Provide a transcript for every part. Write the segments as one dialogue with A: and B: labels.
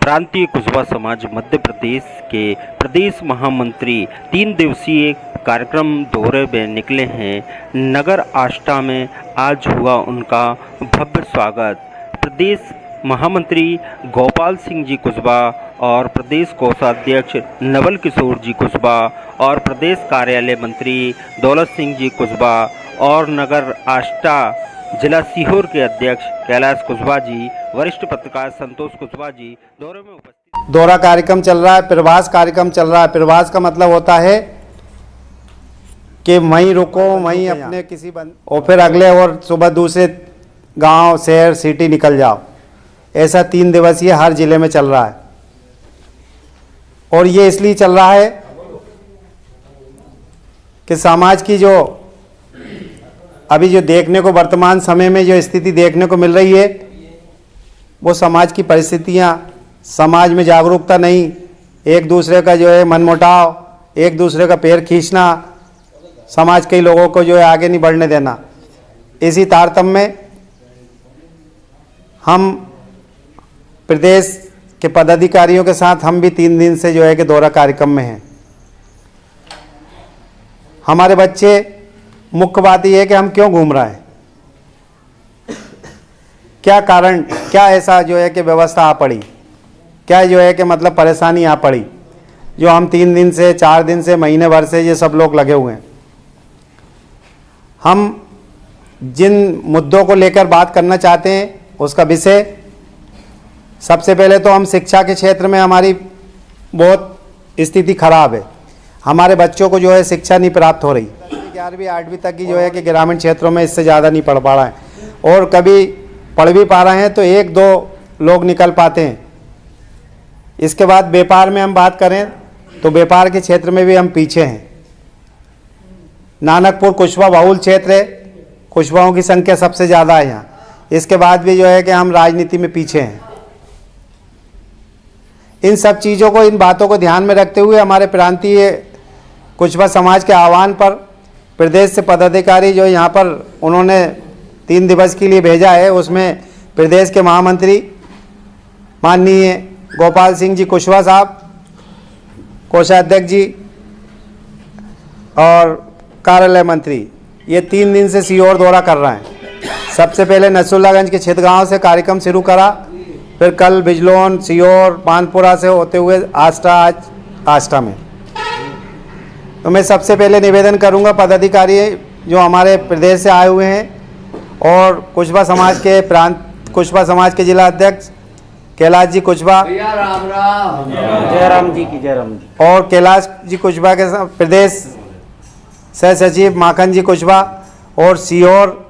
A: प्रांतीय कुशवा समाज मध्य प्रदेश के प्रदेश महामंत्री 3 दिवसीय कार्यक्रम दौरे में निकले हैं। नगर आष्टा में आज हुआ उनका भव्य स्वागत। प्रदेश महामंत्री गोपाल सिंह जी कुशवा और प्रदेश कोषाध्यक्ष नवल किशोर जी कुशवा और प्रदेश कार्यालय मंत्री दौलत सिंह जी कुशवा और नगर आष्टा जिला सीहोर के अध्यक्ष कैलाश कुशवा जी, वरिष्ठ पत्रकार संतोष कुशवा जी दौरे में उपस्थित।
B: दौरा कार्यक्रम चल रहा है, प्रवास कार्यक्रम चल रहा है। प्रवास का मतलब होता है कि वहीं रुको, वहीं अपने किसी और फिर अगले और सुबह दूसरे गांव, शहर, सिटी निकल जाओ। ऐसा 3 दिवसीय हर जिले में चल रहा है। और ये इसलिए चल रहा है कि समाज की जो अभी जो देखने को वर्तमान समय में जो स्थिति देखने को मिल रही है, वो समाज की परिस्थितियाँ, समाज में जागरूकता नहीं, एक दूसरे का जो है मनमुटाव, एक दूसरे का पैर खींचना, समाज के लोगों को जो है आगे नहीं बढ़ने देना। इसी तारतम्य में हम प्रदेश के पदाधिकारियों के साथ हम भी 3 दिन से जो है कि दौरा कार्यक्रम में हैं। हमारे बच्चे, मुख्य बात यह है कि हम क्यों घूम रहे हैं, क्या कारण, क्या ऐसा जो है कि व्यवस्था आ पड़ी, क्या जो है कि मतलब परेशानी आ पड़ी जो हम 3 दिन से, 4 दिन से, महीने भर से ये सब लोग लगे हुए हैं। हम जिन मुद्दों को लेकर बात करना चाहते हैं उसका विषय, सबसे पहले तो हम शिक्षा के क्षेत्र में हमारी बहुत स्थिति खराब है। हमारे बच्चों को जो है शिक्षा नहीं प्राप्त हो रही। 11वीं 8वीं तक की जो है कि ग्रामीण क्षेत्रों में इससे ज़्यादा नहीं पढ़ पा रहे हैं, और कभी पढ़ भी पा रहे हैं तो 1-2 लोग निकल पाते हैं। इसके बाद व्यापार में हम बात करें तो व्यापार के क्षेत्र में भी हम पीछे हैं। नानकपुर कुशवा बहुल क्षेत्र है, कुशवाओं की संख्या सबसे ज़्यादा है यहाँ। इसके बाद भी जो है कि हम राजनीति में पीछे हैं। इन सब चीज़ों को, इन बातों को ध्यान में रखते हुए हमारे प्रांतीय कुशवा समाज के आह्वान पर प्रदेश से पदाधिकारी जो यहाँ पर उन्होंने 3 दिवस के लिए भेजा है, उसमें प्रदेश के महामंत्री माननीय गोपाल सिंह जी कुशवा साहब, कोषाध्यक्ष जी और कार्यालय मंत्री, ये 3 दिन से सीहोर दौरा कर रहे हैं। सबसे पहले नसरुल्लागंज के छितगांव से कार्यक्रम शुरू करा, फिर कल बिजलौन, सीहोर, पानपुरा से होते हुए आष्टा, आज आष्टा में। तो मैं सबसे पहले निवेदन करूंगा पदाधिकारी जो हमारे प्रदेश से आए हुए हैं और कुशवा समाज के कुशवा समाज के जिला अध्यक्ष कैलाश जी कुशवा,
C: जयराम जी की जयराम जी,
B: और कैलाश जी कुशवा के प्रदेश सह सचिव माखन जी कुशवा, और सीहोर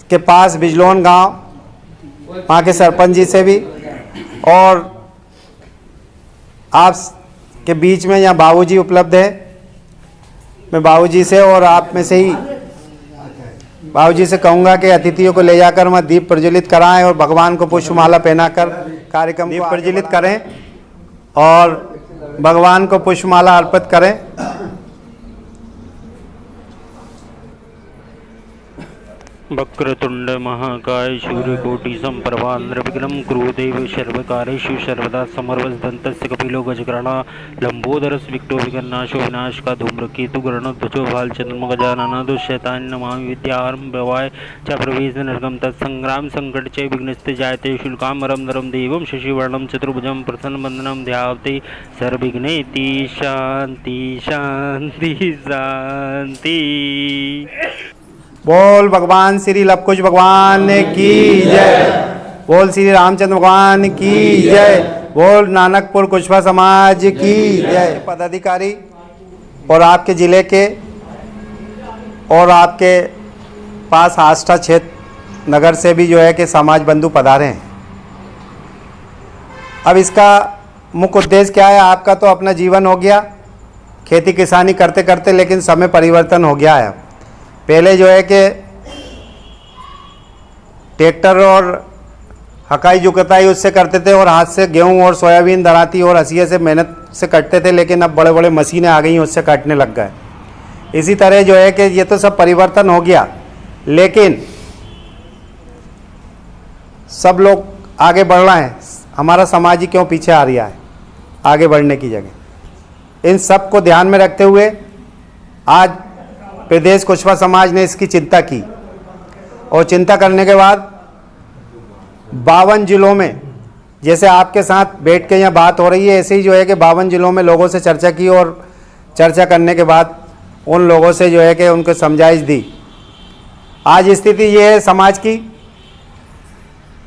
B: के पास बिजलौन गांव, वहाँ के सरपंच जी से भी, और आप के बीच में यहाँ बाबूजी उपलब्ध है। मैं बाबूजी से और आप में से ही बाबूजी से कहूँगा कि अतिथियों को ले जाकर वहाँ दीप प्रज्वलित कराएं और भगवान को पुष्पमाला पहनाकर कार्यक्रम दीप प्रज्वलित करें और भगवान को पुष्पमाला अर्पित करें।
A: वक्रतुंड महाकाय सूर्यकोटि समप्रभा निर्विघ्नं कुरु देव सर्वकार्येषु सर्वदा समर्वदन्तस्य कपिलो गजकर्णः लंबोदरस्य विघ्नो विघ्ननाशो विनाशकाय धूम्रकेतु गरुडध्वजो भालचन्द्रमः गजाननः दुष्यतान् नमामि विद्यारम्भवाय च प्रवेशनर्गं तत्संग्राम संकट च विघ्नस्ते जायते शुल्कामरं नरं देवं शशिवर्णं चतुर्भुजं प्रसन्नवदनं ध्यायते सर्वविघ्नैति शान्ति शान्ति शान्ति।
B: बोल भगवान श्री लवकुश भगवान की जय, बोल श्री रामचंद्र भगवान की जय, बोल नानकपुर कुशवा समाज की जय। पदाधिकारी और आपके ज़िले के और आपके पास आष्टा क्षेत्र नगर से भी जो है कि समाज बंधु पधारे हैं। अब इसका मुख्य उद्देश्य क्या है? आपका तो अपना जीवन हो गया खेती किसानी करते करते, लेकिन समय परिवर्तन हो गया है। पहले जो है कि ट्रैक्टर और हकाई जुकताई उससे करते थे और हाथ से गेहूं और सोयाबीन दराती और हंसिया से मेहनत से कटते थे, लेकिन अब बड़े बड़े मशीनें आ गई, उससे काटने लग गए। इसी तरह जो है कि ये तो सब परिवर्तन हो गया, लेकिन सब लोग आगे बढ़ रहे हैं, हमारा समाज ही क्यों पीछे आ रहा है आगे बढ़ने की जगह। इन सब को ध्यान में रखते हुए आज प्रदेश कुशवा समाज ने इसकी चिंता की और चिंता करने के बाद 52 जिलों में, जैसे आपके साथ बैठ के यहाँ बात हो रही है, ऐसे ही जो है कि 52 जिलों में लोगों से चर्चा की और चर्चा करने के बाद उन लोगों से जो है कि उनको समझाइश दी। आज स्थिति ये है समाज की।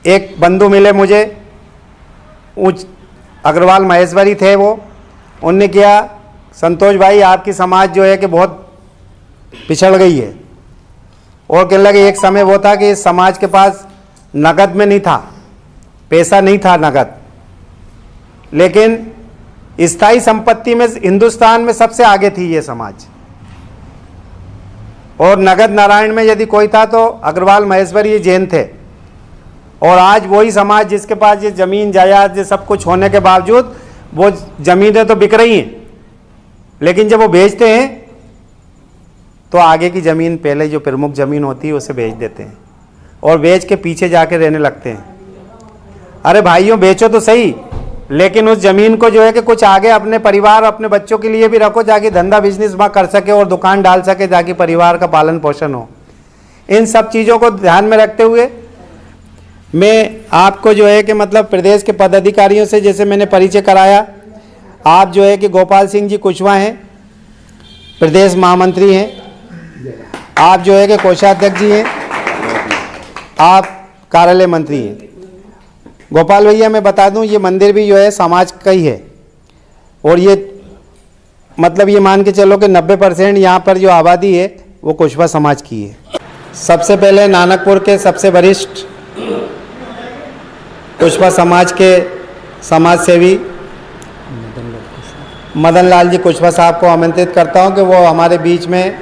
B: एक बंधु मिले मुझे, अग्रवाल महेश्वरी थे वो, उनने किया, संतोष भाई आपकी समाज जो है कि बहुत पिछड़ गई है। और कहने लगे एक समय वो था कि इस समाज के पास नगद में नहीं था, पैसा नहीं था नगद, लेकिन स्थायी संपत्ति में हिंदुस्तान में सबसे आगे थी ये समाज। और नगद नारायण में यदि कोई था तो अग्रवाल महेश्वरी ये जैन थे। और आज वही समाज जिसके पास ये जमीन जायदाद ये सब कुछ होने के बावजूद वो जमीनें तो बिक रही हैं, लेकिन जब वो बेचते हैं तो आगे की ज़मीन, पहले जो प्रमुख ज़मीन होती है उसे बेच देते हैं और बेच के पीछे जाके रहने लगते हैं। अरे भाइयों बेचो तो सही, लेकिन उस ज़मीन को जो है कि कुछ आगे अपने परिवार अपने बच्चों के लिए भी रखो, जाके धंधा बिजनेस वहाँ कर सके और दुकान डाल सके, ताकि परिवार का पालन पोषण हो। इन सब चीज़ों को ध्यान में रखते हुए मैं आपको जो है कि मतलब प्रदेश के पदाधिकारियों से जैसे मैंने परिचय कराया, आप जो है कि गोपाल सिंह जी कुशवा हैं, प्रदेश महामंत्री हैं, आप जो है कि कोषाध्यक्ष जी हैं, आप कार्यालय मंत्री हैं। गोपाल भैया मैं बता दूं ये मंदिर भी जो है समाज का ही है और ये मतलब ये मान के चलो कि 90% यहाँ पर जो आबादी है वो कुशवा समाज की है। सबसे पहले नानकपुर के सबसे वरिष्ठ कुशवा समाज के समाज सेवी मदन लाल जी कुशवा साहब को आमंत्रित करता हूँ कि वो हमारे बीच में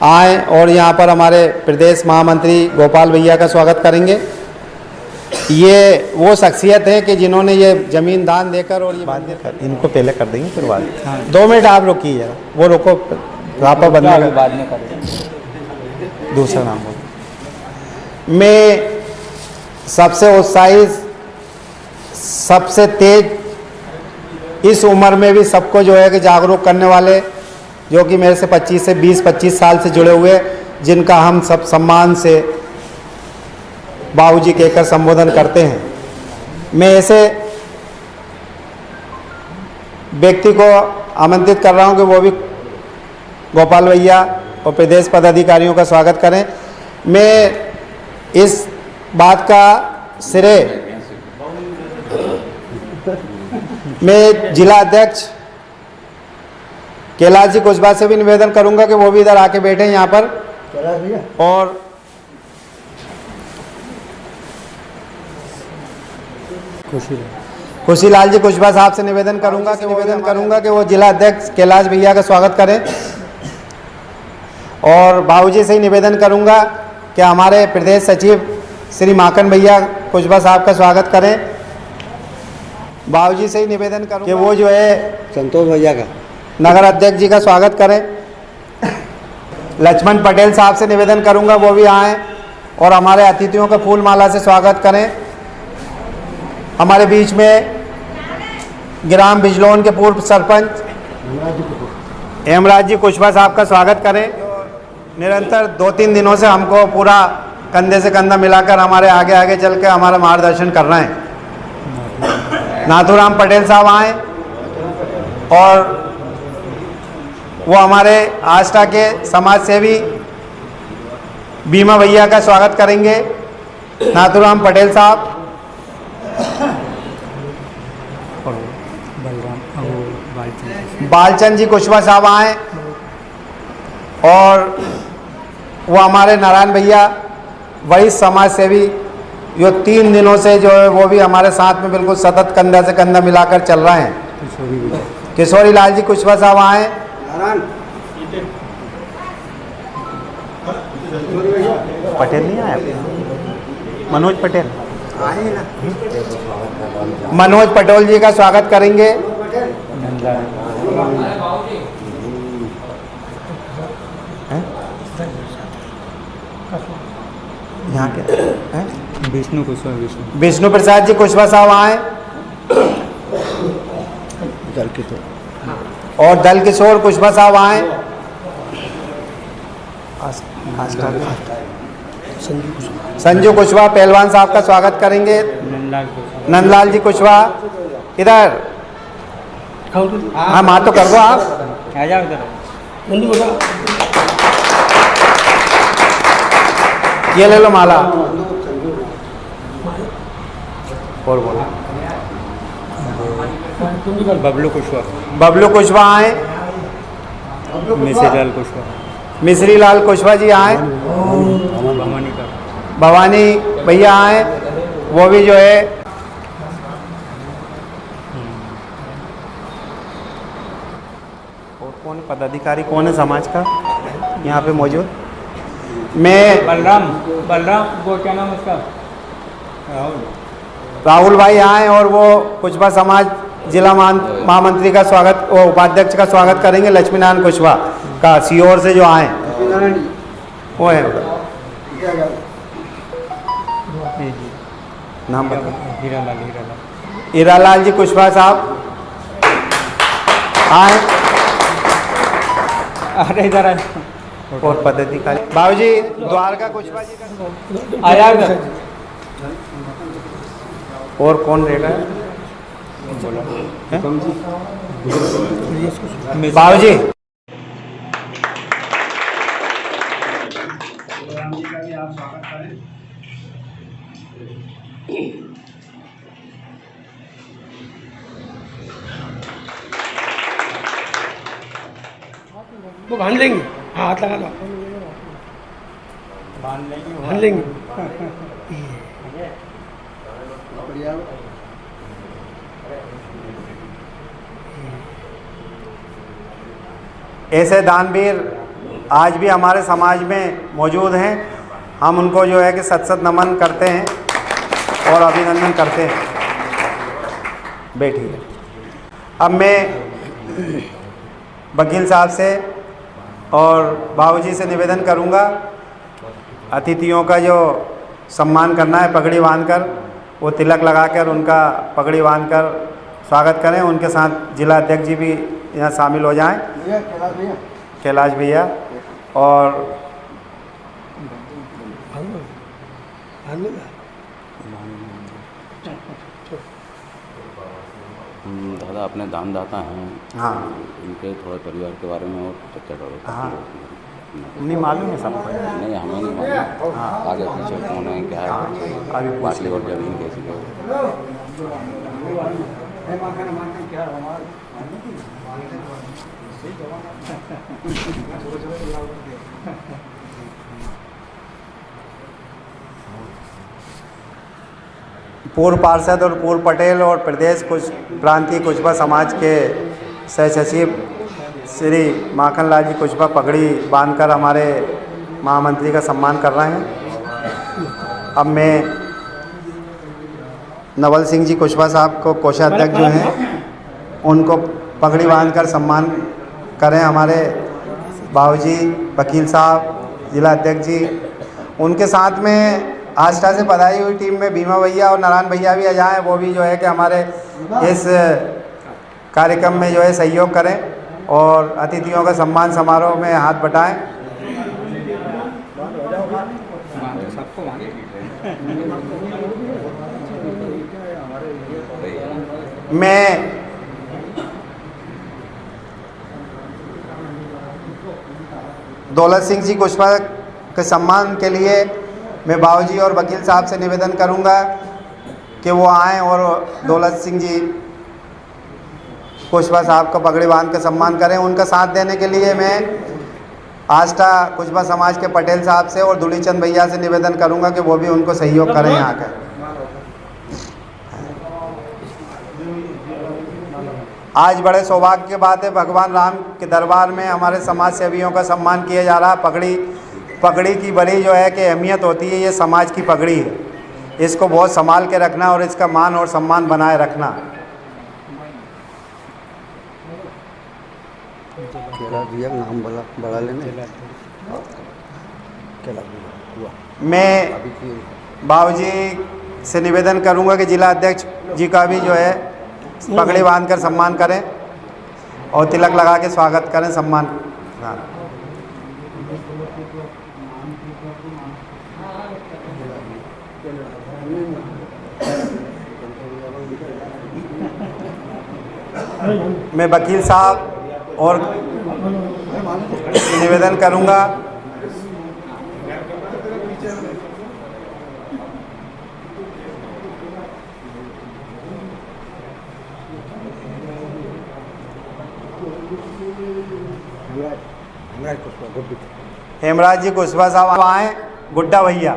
B: आए और यहाँ पर हमारे प्रदेश महामंत्री गोपाल भैया का स्वागत करेंगे। ये वो शख्सियत है कि जिन्होंने ये ज़मीन दान देकर और ये बात कर, इनको पहले कर देंगे फिर बाद। 2 मिनट आप रुकिए जरा, वो रुको रापा बंद बाद में करेंगे। दूसरा नाम बोलो। मैं सबसे उत्साहित, सबसे तेज, इस उम्र में भी सबको जो है कि जागरूक करने वाले, जो कि मेरे से 20-25 साल से जुड़े हुए, जिनका हम सब सम्मान से बाबूजी कहकर संबोधन करते हैं। मैं ऐसे व्यक्ति को आमंत्रित कर रहा हूं कि वो भी गोपाल भैया और प्रदेश पदाधिकारियों का स्वागत करें। मैं इस बात का श्रेय मैं जिला अध्यक्ष कैलाश जी कुशवा से भी निवेदन करूंगा कि वो भी इधर आके बैठे यहाँ पर, और खुशीलाल जी कुशवा साहब से निवेदन करूंगा कि वो जिला अध्यक्ष कैलाश भैया का स्वागत करें। और बाबूजी से ही निवेदन करूंगा कि हमारे प्रदेश सचिव श्री माखन भैया कुशवा साहब का स्वागत करें। बाबूजी से ही निवेदन करूंगा कि वो जो है
C: संतोष भैया का
B: नगर अध्यक्ष जी का स्वागत करें। लक्ष्मण पटेल साहब से निवेदन करूंगा वो भी आएँ और हमारे अतिथियों का फूल माला से स्वागत करें। हमारे बीच में ग्राम बिजलौन के पूर्व सरपंच हेमराज जी कुशवा साहब का स्वागत करें। निरंतर 2-3 दिनों से हमको पूरा कंधे से कंधा मिलाकर हमारे आगे आगे चल के हमारा मार्गदर्शन कर रहे हैं। नाथूराम पटेल साहब आए और वो हमारे आष्टा के समाज सेवी बीमा भैया का स्वागत करेंगे। नाथूराम पटेल साहब, बालचंद जी कुशवा साहब आए और वो हमारे नारायण भैया वरिष्ठ समाज सेवी जो 3 दिनों से जो है वो भी हमारे साथ में बिल्कुल सतत कंधा से कंधा मिलाकर चल रहे हैं। किशोरी लाल जी कुशवा साहब आए। पटेल नहीं आया, मनोज पटेल, मनोज पटेल जी का स्वागत करेंगे। यहाँ के
C: विष्णु कुशवाहा। विष्णु
B: विष्णु प्रसाद जी कुशवाहा साहब आए। और दल किशोर कुशवाहा साहब आए। संजू कुशवाहा पहलवान साहब का स्वागत करेंगे। नंदलाल जी कुशवाहा इधर। हाँ माँ तो कर दो आप।
C: आ जाओ इधर।
B: ये ले लो माला। और बोलो।
C: बबलू कुशवाहा।
B: बबलू कुशवाहा आए।
C: मिश्रीलाल कुशवाहा।
B: मिश्री लाल कुशवाहा जी आए।
C: भवानी का
B: भवानी भैया आए, वो भी जो है और कौन पदाधिकारी कौन है समाज का यहाँ पे मौजूद? मैं
C: बलराम वो क्या नाम उसका?
B: राहुल भाई आए और वो कुशवाहा समाज जिला महामंत्री का स्वागत, वो उपाध्यक्ष का स्वागत करेंगे। लक्ष्मी नारायण कुशवाहा का सीओर से जो आए वो है। नाम हीरालाल जी कुशवाहा साहब आए।
C: अरे इधर आए।
B: और पदाधिकारी बाबूजी द्वारका कुशवाहा जी का
C: आया इधर।
B: और कौन रहेगा? बाबूजी
D: वो बांध लेंगे, हाथ लगा लो, बांध लेंगे।
B: ऐसे दानवीर आज भी हमारे समाज में मौजूद हैं। हम उनको जो है कि सत सत नमन करते हैं और अभिनंदन करते हैं। बैठिए। अब मैं वकील साहब से और बाबूजी से निवेदन करूंगा, अतिथियों का जो सम्मान करना है पगड़ी बांधकर, वो तिलक लगाकर उनका पगड़ी बांधकर स्वागत करें। उनके साथ जिला अध्यक्ष जी भी यहाँ शामिल हो जाएं, कैलाश भैया। और
E: दादा अपने दानदाता हैं।
B: हाँ
E: इनके थोड़े परिवार के बारे में और चर्चा करो।
B: हाँ नहीं मालूम है सबको।
E: नहीं हमें नहीं मालूम। आगे पीछे कौन है क्या है,
B: अभी
E: पार्टी और जमीन कैसी है।
B: पूर्व पार्षद और पूर्व पटेल और प्रदेश कुछ प्रांतीय कुशवाहा समाज के सह सचिव श्री माखन लाल जी कुशवाहा पगड़ी बांधकर हमारे महामंत्री का सम्मान कर रहे हैं। अब मैं नवल सिंह जी कुशवाहा साहब को कोषाध्यक्ष जो हैं उनको पगड़ी बांधकर सम्मान करें। हमारे बाबूजी वकील साहब जिला अध्यक्ष जी, उनके साथ में आस्था से बधाई हुई टीम में भीमा भैया और नारायण भैया भी आ जाएँ, वो भी जो है कि हमारे इस कार्यक्रम में जो है सहयोग करें और अतिथियों का सम्मान समारोह में हाथ बटाएं। मैं दौलत सिंह जी कुशवाहा के सम्मान के लिए मैं बाबूजी और वकील साहब से निवेदन करूंगा कि वो आएँ और दौलत सिंह जी कुशवाहा साहब को पगड़ी बांध के सम्मान करें। उनका साथ देने के लिए मैं आस्था कुशवाहा समाज के पटेल साहब से और धूलीचंद भैया से निवेदन करूंगा कि वो भी उनको सहयोग करें यहाँ का। आज बड़े सौभाग्य की बात है, भगवान राम के दरबार में हमारे समाज सेवियों का सम्मान किया जा रहा। पगड़ी की बड़ी जो है कि अहमियत होती है, ये समाज की पगड़ी है, इसको बहुत संभाल के रखना और इसका मान और सम्मान बनाए रखना।
F: नाम बढ़ा लेने।
B: मैं बाबूजी से निवेदन करूंगा कि जिला अध्यक्ष जी का भी जो है पगड़ी बांधकर सम्मान करें और तिलक लगा के स्वागत करें, सम्मान। हाँ। मैं वकील साहब और निवेदन करूंगा हेमराज जी कुशवाहा साहब आए, गुड्डा भैया,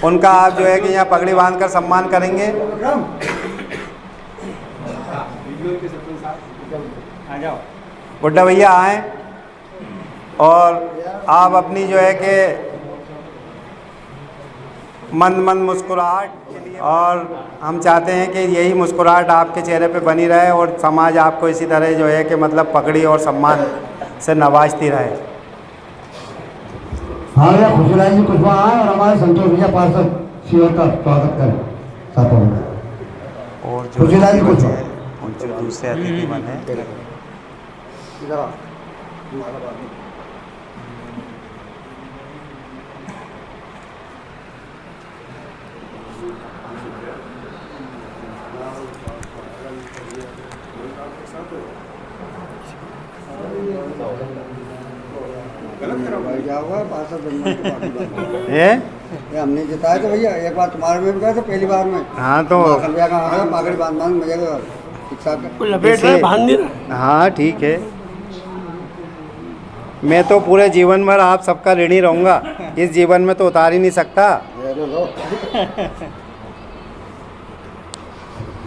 B: उनका आप जो है कि यहाँ पगड़ी बांधकर सम्मान करेंगे। गुड्डा भैया आए और आप अपनी जो है कि मंद मंद मुस्कुराहट, और हम चाहते हैं कि यही मुस्कुराहट आपके चेहरे पे बनी रहे और समाज आपको इसी तरह जो है कि मतलब पगड़ी और सम्मान से नवाजती रहे।
G: हाँ भैया, खुशबूलाल जी कुशवाहा आए और हमारे संतोष भैया पार्षद शिवर का स्वागत करें साथों में।
B: और जो
G: खुशबूलाल जी कुशवाहा
B: जो दूसरे अतिथि बने
F: क्या हुआ पार्षद बनने के बाद
B: ये
F: हमने जिताया तो भैया, एक बार तुम्हारे में भी गए थे पहली बार में।
B: हाँ तो
F: भैया का आ गया पगड़ी बांध मजे का शिक्षा का
D: लपेट रहे बांध नहीं रहा।
B: हाँ ठीक है, मैं तो पूरे जीवन भर आप सबका ऋणी रहूँगा, इस जीवन में तो उतार ही नहीं सकता।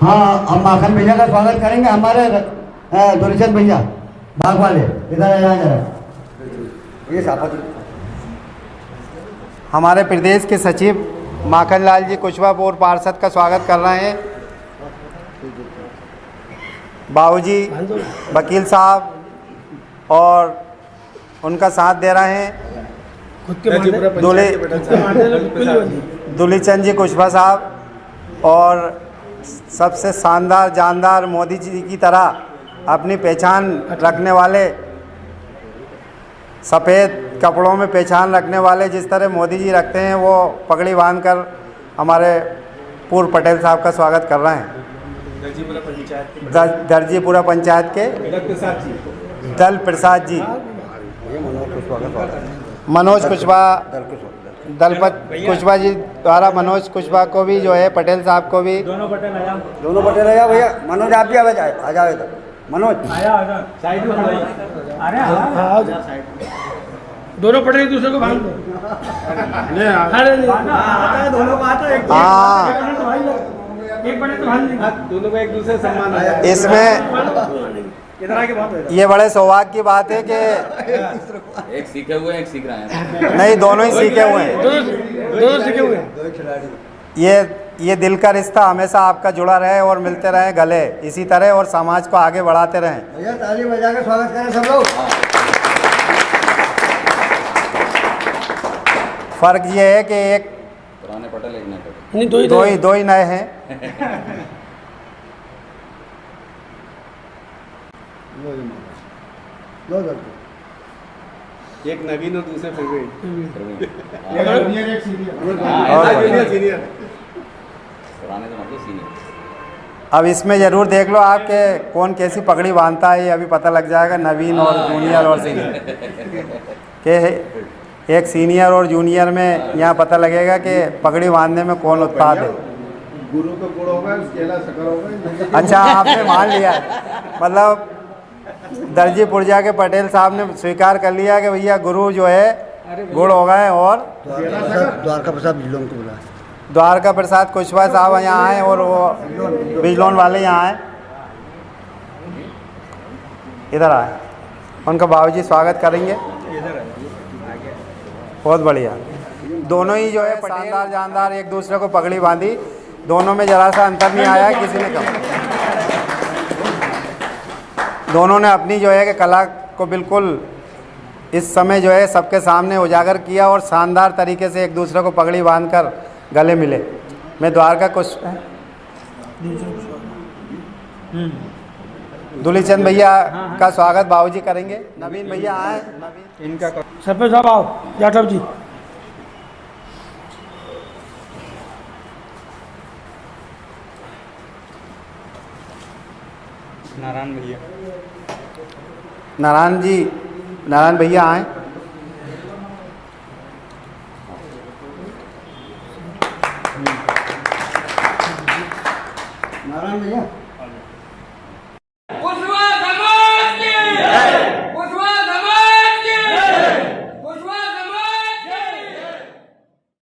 G: हाँ, हम माखन भैया का स्वागत करेंगे, हमारे दुर्चंद भैया बाग वाले इधर आए जरा।
F: ये साफा
B: हमारे प्रदेश के सचिव माखन लाल जी कुशवाहा और पार्षद का स्वागत कर रहे हैं। बाबूजी, वकील साहब और उनका साथ दे रहे हैं।
D: खुद के
B: दुलीचंद जी कुशवाहा साहब, और सबसे शानदार जानदार मोदी जी की तरह अपनी पहचान रखने वाले, सफ़ेद कपड़ों में पहचान रखने वाले जिस तरह मोदी जी रखते हैं, वो पगड़ी बांधकर हमारे पूर्व पटेल साहब का स्वागत कर रहे हैं। दर्जीपुरा पंचायत के दल प्रसाद जी, मनोज कुशवाहा, दलपत कुशवाहा जी द्वारा मनोज कुशवाहा को भी जो है पटेल साहब को भी,
C: दोनों पटेल आया,
F: दोनों पटेल आया भैया। मनोज आप भी आ जाओ इधर। मनोज
C: आया साइड में खड़े हैं। अरे हाँ,
D: दोनों पटेल एक दूसरे को बांध दो। अरे नहीं, आता है दोनों को, आता है।
B: हाँ
D: एक पटेल तो बांध देंगे।
C: दोनों को एक दूसरे सम्मान आया।
B: इसमें
D: इधर आके बात हो।
B: ये बड़े सौभाग्य की बात है कि
E: एक सीखे हुए हैं, एक सीख रहे हैं।
B: नहीं, दोनों ही सीखे हुए हैं।
D: दोनों सीखे हुए हैं।
B: ये दिल का रिश्ता हमेशा आपका जुड़ा रहे और मिलते रहे गले इसी तरह, और समाज को आगे बढ़ाते रहें।
F: भैया ताली बजा के स्वागत करें सब लोग।
B: फर्क ये है कि एक
E: पुराने पटेल, एक नए पटेल।
D: नहीं,
B: दो ही नए हैं।
F: दो दल
C: एक नवीन और दूसरे प्रवीण।
E: पुराने तो मतलब सीनियर।
B: अब इसमें ज़रूर देख लो आप के कौन कैसी पगड़ी बांधता है, ये अभी पता लग जाएगा। नवीन और जूनियर और सीनियर के एक सीनियर और जूनियर में यहाँ पता लगेगा कि पगड़ी बांधने में कौन उत्पाद है।
F: गुरु का गुड़ होगा, केला शक्कर होगा।
B: अच्छा, आपने मान लिया, मतलब दर्जी पुरजा के पटेल साहब ने स्वीकार कर लिया कि भैया गुरु जो है गुड़ हो गए। और
F: द्वारका प्रसाद बिजलोन को बुलाया।
B: द्वारका प्रसाद कुशवाहा साहब यहाँ आए और वो बिजलोन वाले यहाँ आए, इधर आए, उनका बाबूजी स्वागत करेंगे। बहुत बढ़िया। दोनों ही जो है शानदार जानदार एक दूसरे को पगड़ी बांधी, दोनों में जरा सा अंतर नहीं आया किसी ने कहा। दोनों ने अपनी जो है कि कला को बिल्कुल इस समय जो है सबके सामने उजागर किया और शानदार तरीके से एक दूसरे को पगड़ी बांधकर गले मिले। मैं द्वारका कुछ दुलीचंद भैया का स्वागत बाबूजी करेंगे। नवीन भैया आए। नवीन इनका
D: सरपंच साहब आओ, जाटव जी।
C: नारायण भैया।
B: नारायण भैया आए।
G: नारायण भैया